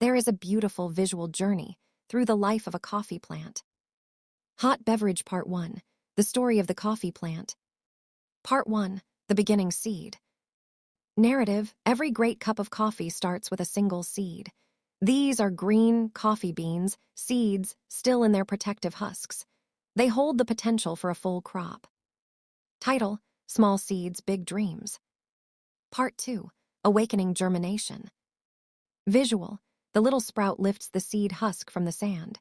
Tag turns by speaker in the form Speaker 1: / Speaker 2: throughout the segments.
Speaker 1: There is a beautiful visual journey through the life of a coffee plant. Hot Beverage Part 1. The Story of the Coffee Plant. Part 1. The Beginning Seed. Narrative: every great cup of coffee starts with a single seed. These are green coffee beans, seeds still in their protective husks. They hold the potential for a full crop. Title: Small Seeds, Big Dreams. Part 2. Awakening Germination. Visual: the little sprout lifts the seed husk from the sand.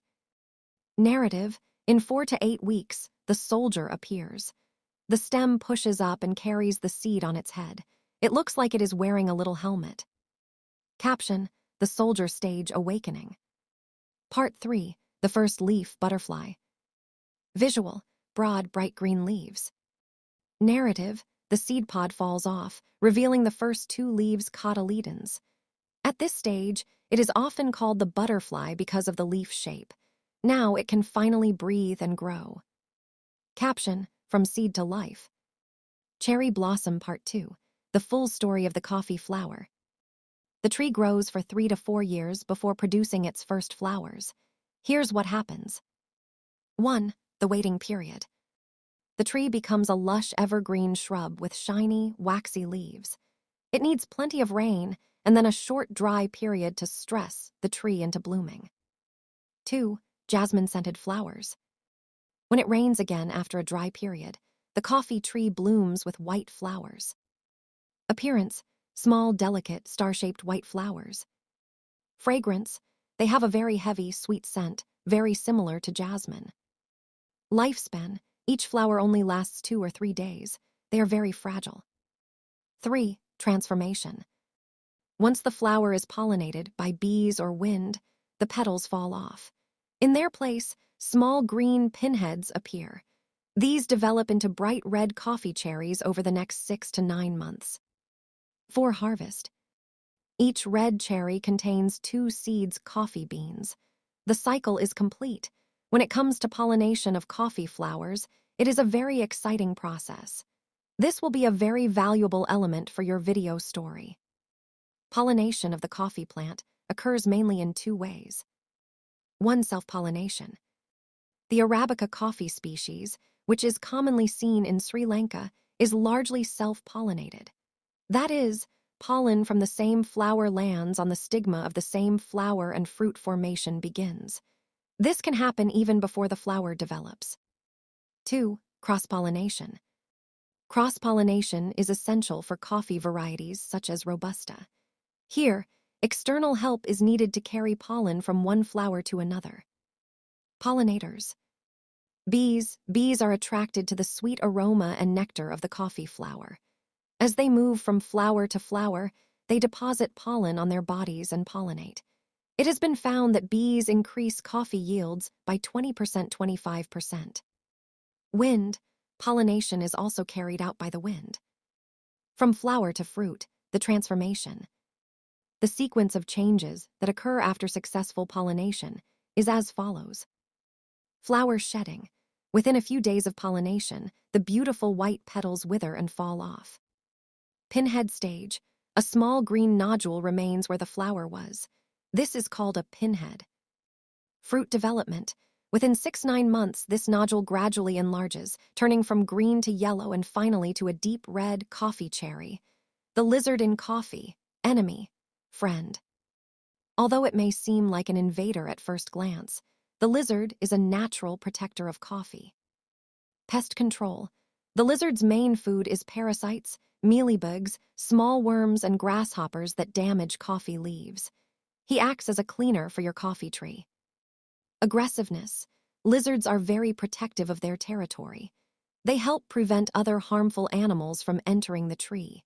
Speaker 1: Narrative: in 4 to 8 weeks, the soldier appears. The stem pushes up and carries the seed on its head. It looks like it is wearing a little helmet. Caption: the soldier stage awakening. Part 3. The First Leaf Butterfly. Visual: broad, bright green leaves. Narrative: the seed pod falls off, revealing the first 2 leaves, cotyledons. At this stage, it is often called the butterfly because of the leaf shape. Now it can finally breathe and grow. Caption: from seed to life. Cherry Blossom Part 2. The full story of the coffee flower. The tree grows for 3 to 4 years before producing its first flowers. Here's what happens. 1. The waiting period. The tree becomes a lush evergreen shrub with shiny, waxy leaves. It needs plenty of rain and then a short dry period to stress the tree into blooming. 2. Jasmine-scented flowers. When it rains again after a dry period, the coffee tree blooms with white flowers. Appearance: small, delicate, star-shaped white flowers. Fragrance: they have a very heavy, sweet scent, very similar to jasmine. Lifespan: each flower only lasts 2 or 3 days. They are very fragile. 3. Transformation. Once the flower is pollinated by bees or wind, the petals fall off. In their place, small green pinheads appear. These develop into bright red coffee cherries over the next 6 to 9 months. 4. Harvest. Each red cherry contains 2 seeds, coffee beans. The cycle is complete. When it comes to pollination of coffee flowers, it is a very exciting process. This will be a very valuable element for your video story. Pollination of the coffee plant occurs mainly in 2 ways. 1. Self-pollination. The Arabica coffee species, which is commonly seen in Sri Lanka, is largely self-pollinated. That is, pollen from the same flower lands on the stigma of the same flower and fruit formation begins. This can happen even before the flower develops. 2. Cross-pollination. Cross-pollination is essential for coffee varieties such as Robusta. Here, external help is needed to carry pollen from one flower to another. Pollinators. Bees are attracted to the sweet aroma and nectar of the coffee flower. As they move from flower to flower, they deposit pollen on their bodies and pollinate. It has been found that bees increase coffee yields by 20–25%. Wind. Pollination is also carried out by the wind. From flower to fruit, the transformation. The sequence of changes that occur after successful pollination is as follows. Flower shedding. Within a few days of pollination, the beautiful white petals wither and fall off. Pinhead stage. A small green nodule remains where the flower was. This is called a pinhead. Fruit development. Within 6–9 months, this nodule gradually enlarges, turning from green to yellow and finally to a deep red coffee cherry. The lizard in coffee. Enemy. Friend. Although it may seem like an invader at first glance, the lizard is a natural protector of coffee. Pest control. The lizard's main food is parasites, mealybugs, small worms, and grasshoppers that damage coffee leaves. He acts as a cleaner for your coffee tree. Aggressiveness. Lizards are very protective of their territory. They help prevent other harmful animals from entering the tree.